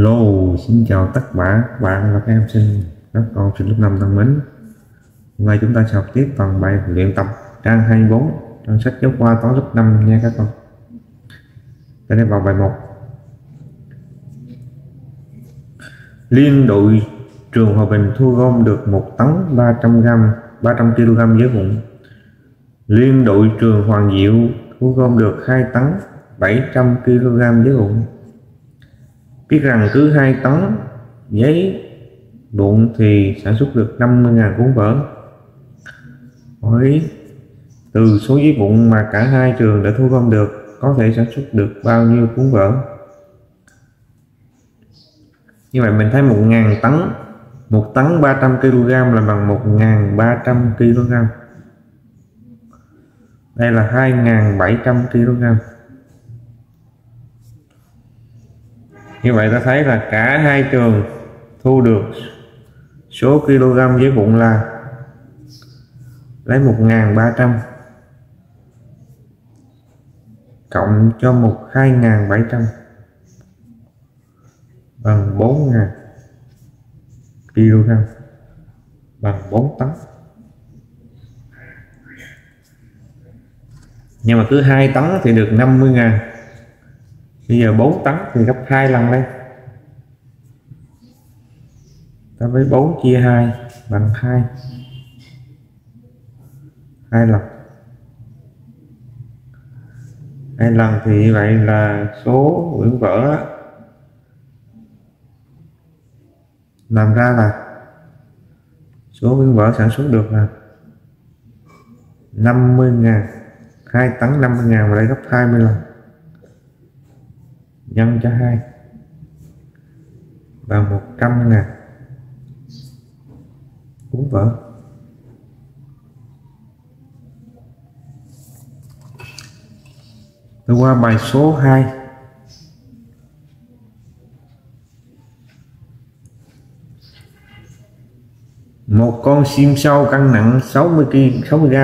Hello, xin chào tất cả các bạn và các em học sinh các con sinh lớp 5 thân mến. Hôm nay chúng ta sẽ học tiếp phần bài luyện tập trang 24 trong sách giáo khoa toán lớp 5 nha các con. Đây là vào bài 1. Liên đội trường Hòa Bình thu gom được 1 tấn 300 kg giấy vụn. Liên đội trường Hoàng Diệu thu gom được 2 tấn 700 kg giấy vụn. Biết rằng cứ 2 tấn giấy vụn thì sản xuất được 50.000 cuốn vở. Hỏi từ số giấy vụn mà cả hai trường đã thu gom được có thể sản xuất được bao nhiêu cuốn vở? Như vậy mình thấy 1.000 tấn, 1 tấn 300 kg là bằng 1.300 kg. Đây là 2.700 kg. Như vậy ta thấy là cả hai trường thu được số kg giấy vụn là lấy 1.300 cộng cho 2.700 bằng 4.000 kg bằng 4 tấn. Nhưng mà cứ 2 tấn thì được 50.000. Bây giờ 4 tấn thì gấp 2 lần đây. Ta với 4 chia 2 bằng 2. 2 lần. 2 lần thì như vậy là số quyển vở làm ra là số quyển vở sản xuất được là 50.000. 2 tấn 50.000 và đây gấp 20 lần. Nhân cho 2 bằng 100.000 cuốn vở. Tôi qua bài số 2. Một con sim sâu cân nặng 60 g,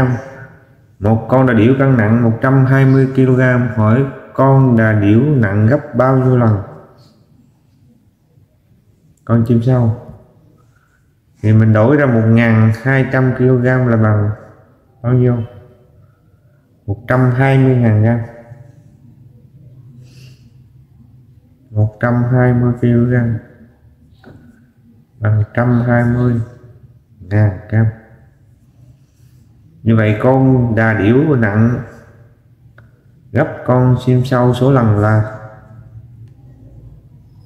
một con đà điểu cân nặng 120 kg. Hỏi con đà điểu nặng gấp bao nhiêu lần con chim sâu? Thì mình đổi ra 1.200 kg là bằng bao nhiêu? 120.000 g. 120 kg bằng 120.000 g. Như vậy con đà điểu nặng gấp con sim sâu số lần là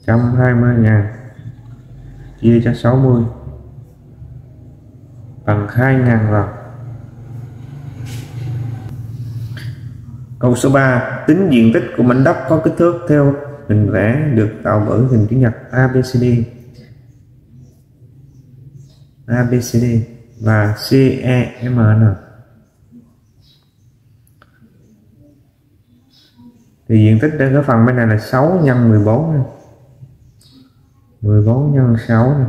120.000 chia cho 60 bằng 2.000 lần. Câu số 3. Tính diện tích của mảnh đất có kích thước theo hình vẽ được tạo bởi hình chữ nhật ABCD và CEMN. Thì diện tích trên cái phần bên này là 6 nhân 14, 14 nhân 6 này.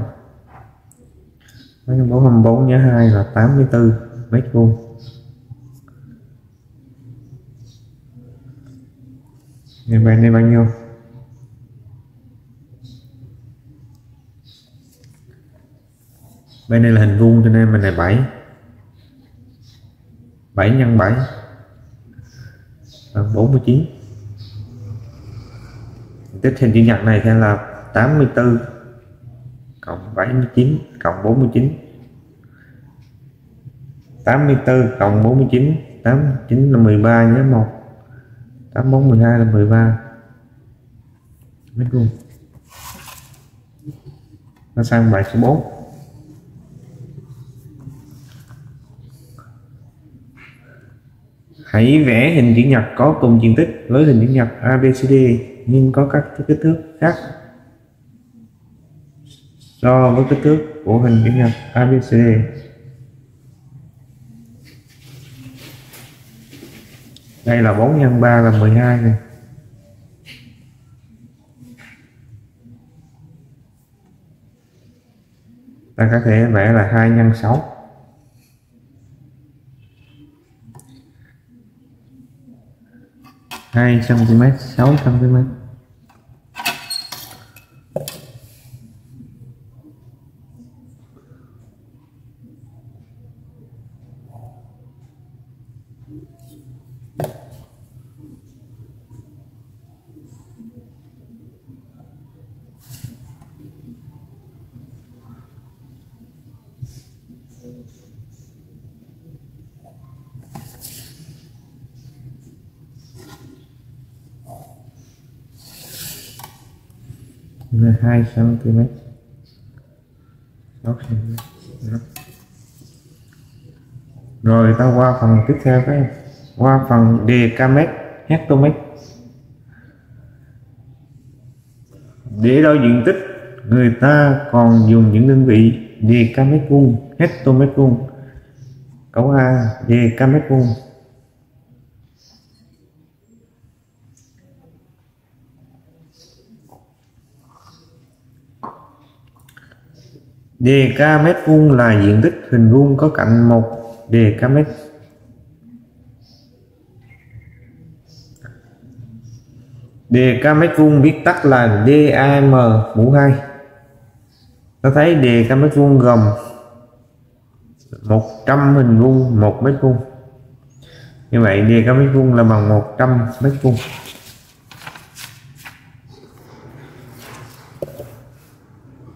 4 24 nhớ 2 là 84 mét vuông. Bên này bao nhiêu? Bên đây là hình vuông cho nên mình là 7. 7 nhân 7 bằng 49. Tích hình chữ nhật này sẽ là 84 cộng 79 cộng 49. 84 cộng 49, 89 là 13 nhớ 1. 84 12 là 13 mét vuông. Nó sang bài số 4. Hãy vẽ hình chữ nhật có cùng diện tích với hình chữ nhật ABCD nhưng có các kích thước khác so với kích thước của hình chữ nhật ABCD. Đây là 4 nhân 3 là 12 này. Ta có thể vẽ là 2 nhân 6. 2 cm 6 cm. 2 cm 6 cm. Rồi ta qua phần tiếp theo cái qua phần decamet hectomet. Để đo diện tích, người ta còn dùng những đơn vị decamet vuông, hectomet vuông. Câu A decamet vuông. Decamet vuông là diện tích hình vuông có cạnh 1 decamet. Decamet vuông viết tắt là DAM mũ 2. Ta thấy decamet vuông gồm 100 hình vuông 1 mét vuông. Như vậy decamet vuông là bằng 100 mét vuông.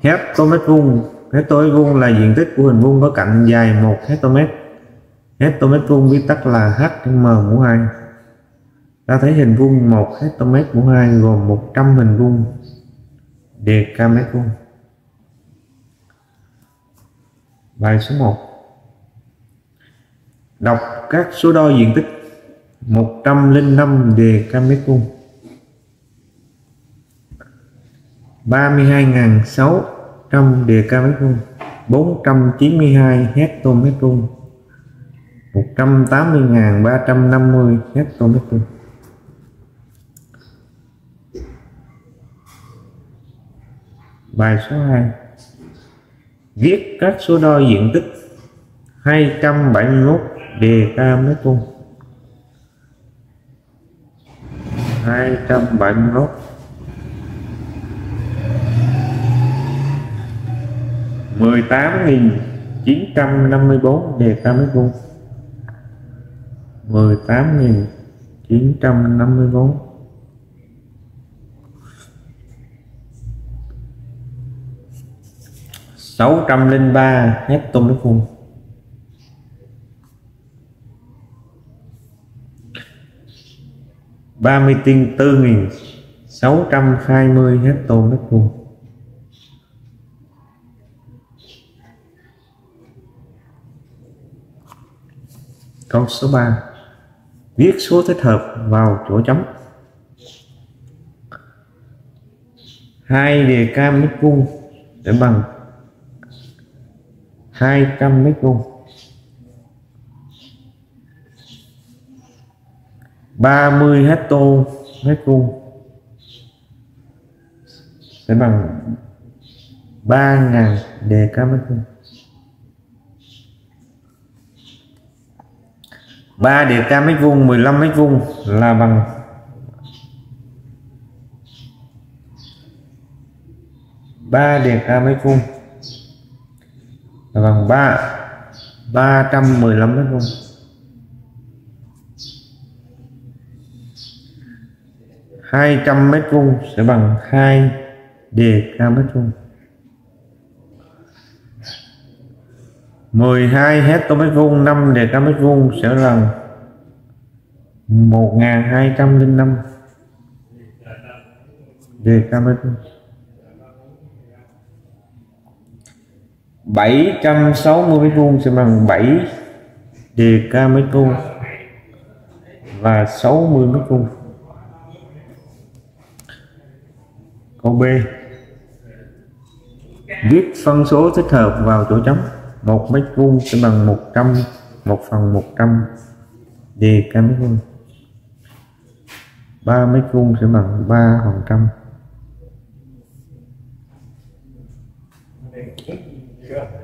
Hectomet vuông. Hectomet vuông là diện tích của hình vuông có cạnh dài 1 hectomet. Hectomet vuông viết tắt là HM mũ 2. Ta thấy hình vuông 1 hectomet mũ 2 gồm 100 hình vuông decamet vuông. Bài số 1. Đọc các số đo diện tích 105 decamet vuông. 32.600 decamet vuông, 492 hectomet vuông, 180.350 hectomet vuông. Bài số 2. Viết các số đo diện tích 271 decamet vuông. 271 18.954 decamet vuông. 18.954 603 hectomet vuông. 34.620 hectomet vuông. Câu số 3. Viết số thích hợp vào chỗ trống. 2 decamet vuông sẽ bằng 200 mét vuông. 30 hectomet vuông sẽ bằng 3.000 decamet vuông. 3 decamet vuông 15 mét vuông là bằng 3 decamet vuông là bằng 315 mét vuông. 200 mét vuông sẽ bằng 2 decamet vuông. 12 hectomet vuông 5 decamet vuông sẽ là 1205 decamet vuông. 760 mét vuông sẽ bằng 7 decamet vuông và 60 mét vuông. Câu B. Viết phân số thích hợp vào chỗ trống. 1 mét vuông sẽ bằng 100 1/100 decamet vuông. 3 mét vuông sẽ bằng 3/100.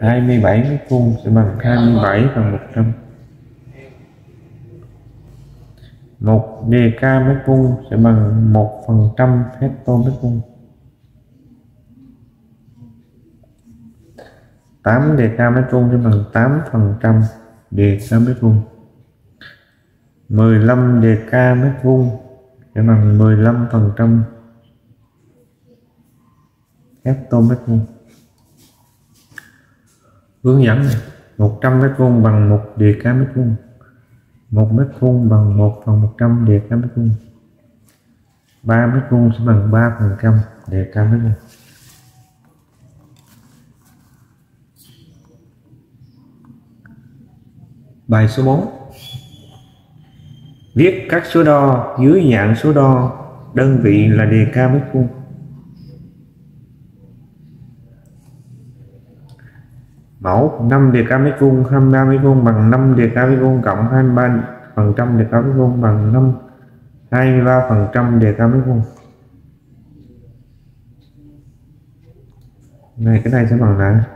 27 mét vuông sẽ bằng 27/100. 1 decamet vuông sẽ bằng 1/100 hectomet vuông. 8 decamet vuông sẽ bằng 8/100 decamet vuông. 15 decamet vuông sẽ bằng 15/100 hectomet vuông. Hướng dẫn này. 100 mét vuông bằng 1 decamet vuông. 1 mét vuông bằng 1/100 decamet vuông. 3 mét vuông sẽ bằng 3/100 decamet vuông. Bài số 4. Viết các số đo dưới dạng số đo, đơn vị là dk mét vuông. Mẫu 5 dk mét vuông 23 mét vuông bằng 5 dk mét vuông cộng 23% dk mét vuông bằng 23% dk mét vuông. Này cái này sẽ bằng là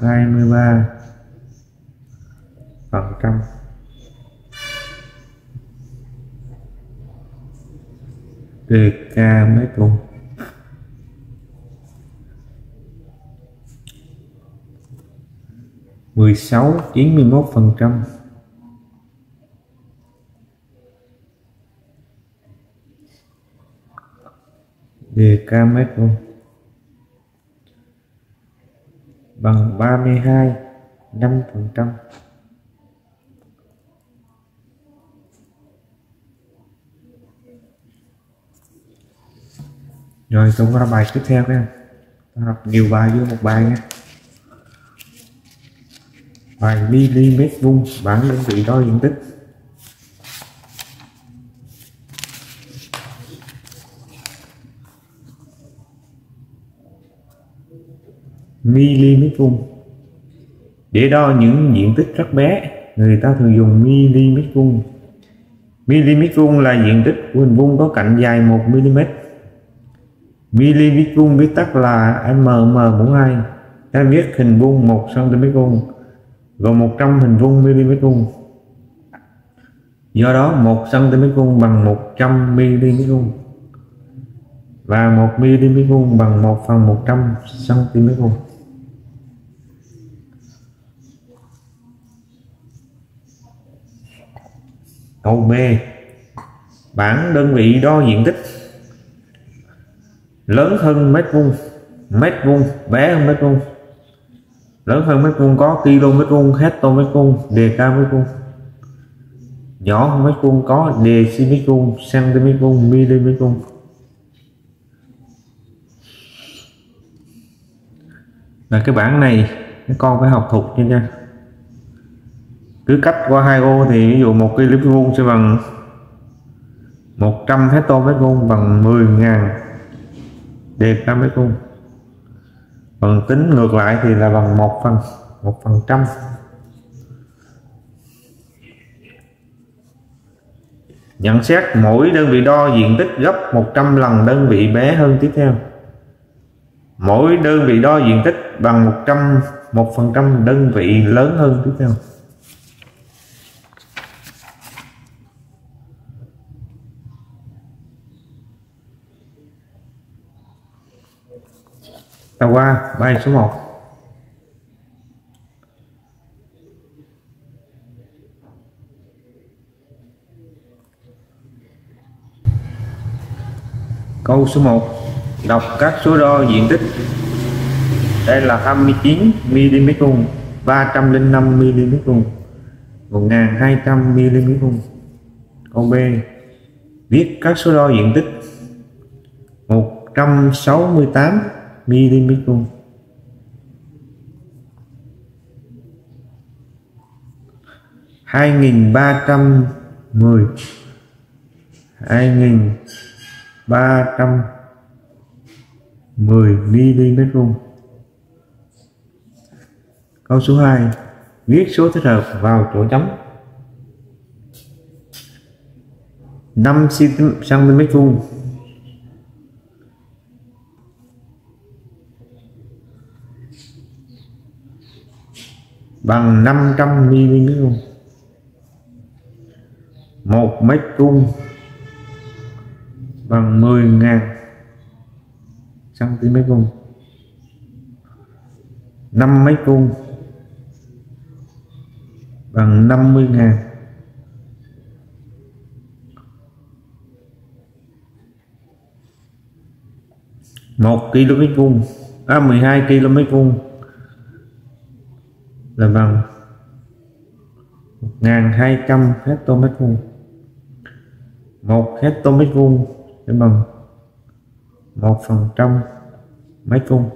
23% dk mét vuông. Mười sáu 91% dk mét vuông bằng 32,5%. Rồi chúng ta bài tiếp theo nha. Học nhiều bài vô một bài nha. Bài mm vuông bảng đơn vị đo diện tích. Mm vuông. Để đo những diện tích rất bé, người ta thường dùng mm vuông. Mm vuông là diện tích của hình vuông có cạnh dài 1 mm. Mm vuông viết tắt là mm/2. Ta viết hình vuông 1 cm vuông gồm 100 hình vuông mm vuông. Do đó 1 cm vuông bằng 100 mm vuông và 1 mm vuông bằng 1/100 cm vuông. Câu B. Bảng đơn vị đo diện tích lớn hơn mét vuông, bé hơn mét vuông. Lớn hơn mét vuông có km vuông, hectare vuông, dk mét vuông. Nhỏ hơn mét vuông có deci vuông, cm vuông, mm vuông. Là cái bảng này các con phải học thuộc nha. Cứ cách qua hai ô thì ví dụ 1 km vuông sẽ bằng 100 hectare mét vuông bằng 10.000 dk mét vuông. Còn tính ngược lại thì là bằng 1/100. Nhận xét mỗi đơn vị đo diện tích gấp 100 lần đơn vị bé hơn tiếp theo. Mỗi đơn vị đo diện tích bằng 1% đơn vị lớn hơn tiếp theo. Ta qua bài số 1. Câu số 1. Đọc các số đo diện tích. Đây là 29 mm vuông, 305 mm vuông, 1200 mm vuông. Câu B. Viết các số đo diện tích. 168 mm vuông, 2310 mm vuông. Câu số 2. Viết số thích hợp vào chỗ chấm. 5 cm vuông, bằng 500 mm vuông. 1 mét vuông bằng 10.000 cm vuông. 5 mét vuông bằng 50.000. 1 km vuông 12 km vuông là bằng 1.200 hectare mét vuông. 1 hectare mét vuông sẽ bằng 1% mét vuông.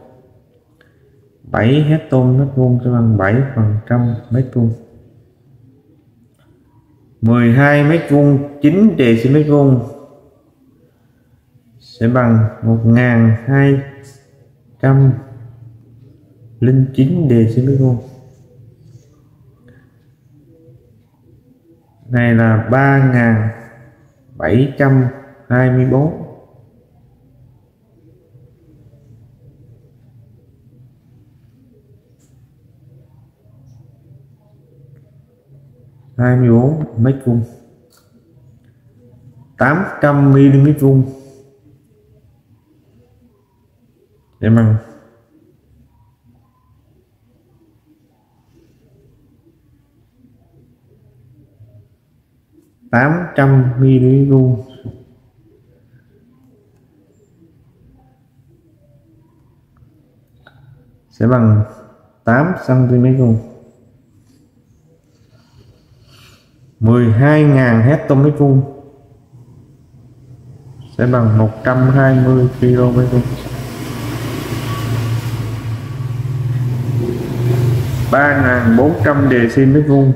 7 hectare mét vuông sẽ bằng 7% mét vuông. 12 mét vuông 9 dm vuông sẽ bằng 1209 dm vuông. Này là 3724. mét vuông 800 mm vuông để bằng 800 mm vuông sẽ bằng 8 cm vuông. 12.000 hectare mét vuông sẽ bằng 120 km vuông. 3.400 dm vuông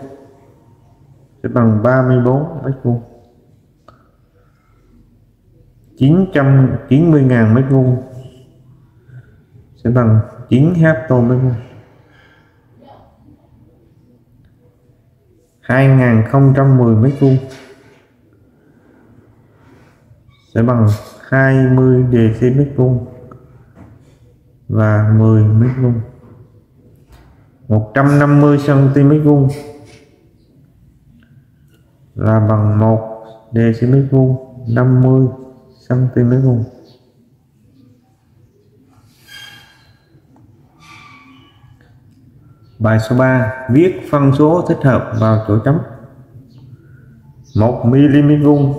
sẽ bằng 34 mét vuông. 990.000 mét vuông sẽ bằng 9 hectare mét vuông. 2010 mét vuông sẽ bằng 20 dm vuông và 10 mét vuông. 150 cm vuông là bằng 1 dm vuông 50 cm vuông. Bài số 3, viết phân số thích hợp vào chỗ trống. 1 mm vuông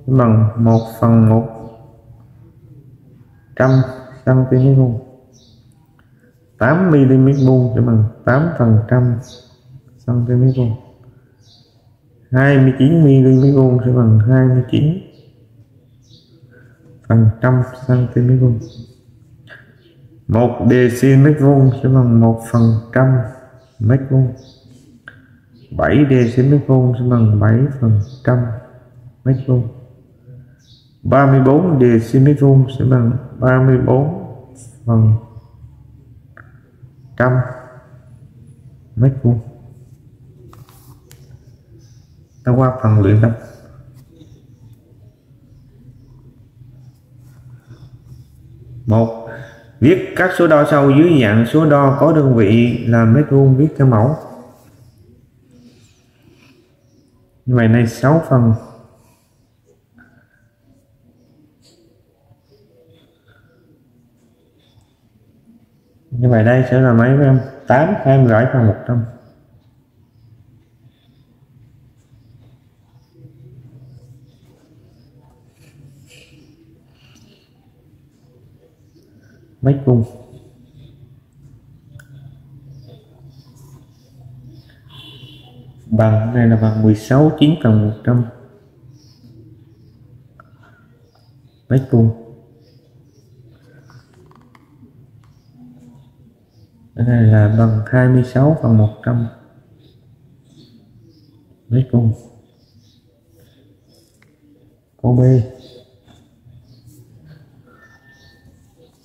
bằng 1/100 cm vuông. 8 mm vuông sẽ bằng 8% cm vuông. 29 mm vuông sẽ bằng 29% cm vuông. 1 dm vuông sẽ bằng 1% mét vuông. 7 dm vuông sẽ bằng 7% mét vuông. 34 dm vuông sẽ bằng 34% mét vuông. Ta qua phần luyện tập. Một, viết các số đo sau dưới dạng số đo có đơn vị là mét vuông, viết theo mẫu. Như vậy này 6 phần. Như vậy đây sẽ là mấy em? 8 em rải phần 100. Mét vuông. Bằng này là bằng 16/9/100 mét vuông. Cái này là bằng 26/100 mét vuông. Câu B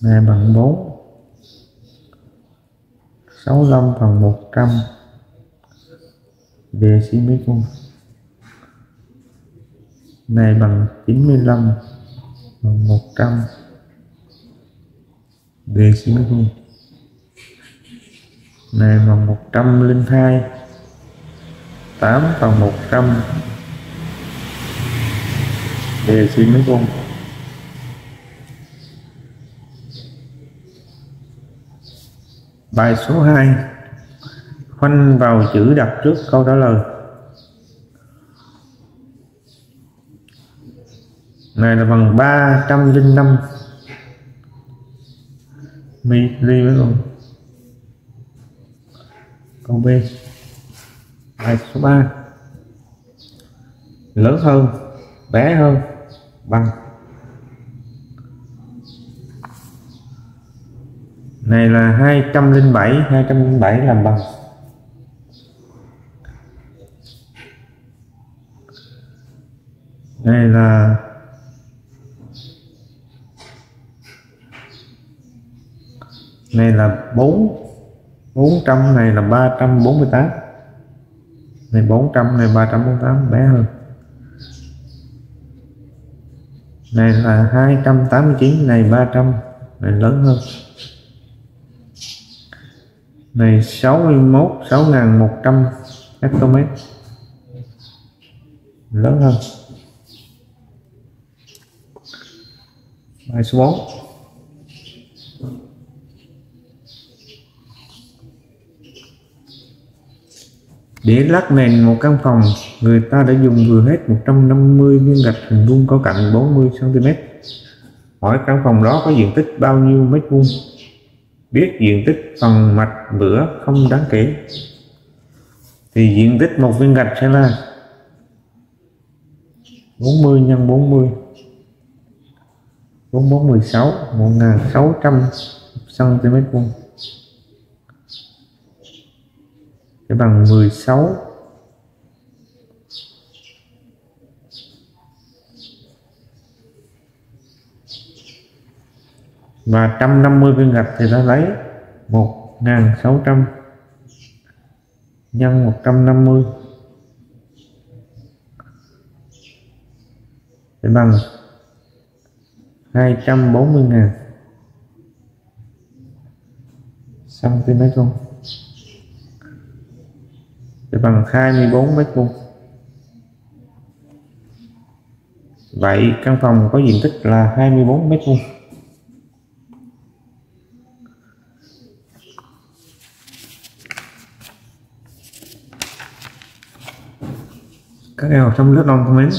này bằng 4, 65/100 dm vuông. Này bằng 95/100 dm vuông. Này bằng 102, 8/100 dm vuông. Bài số 2, khoanh vào chữ đặt trước câu trả lời. Này là bằng 305 mm vuông. Câu B, bài số 3, lớn hơn, bé hơn, bằng. Này là 207 làm bằng. Đây là 400, này là 348. Này 400, này 348, bé hơn. Này là 289, này 300, này lớn hơn. Này 61.100 hectoliter, lớn hơn. Bài số 4. Để lát nền một căn phòng, người ta đã dùng vừa hết 150 viên gạch hình vuông có cạnh 40 cm. Hỏi căn phòng đó có diện tích bao nhiêu mét vuông? Biết diện tích phần mặt bữa không đáng kể, thì diện tích một viên gạch sẽ là 40 x 40, 4416, 1600 cm vuông, sẽ bằng 16. Và 150 viên gạch thì ta lấy 1600 nhân 150 sẽ bằng 240.000 cm vuông, sẽ bằng 24 mét vuông. Vậy căn phòng có diện tích là 24 mét vuông. Các em học trong lớp non thân mến,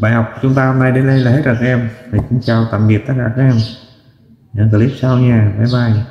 bài học chúng ta hôm nay đến đây là hết rồi các em. Thầy xin chào tạm biệt tất cả các em. Những clip sau nha, bye bye.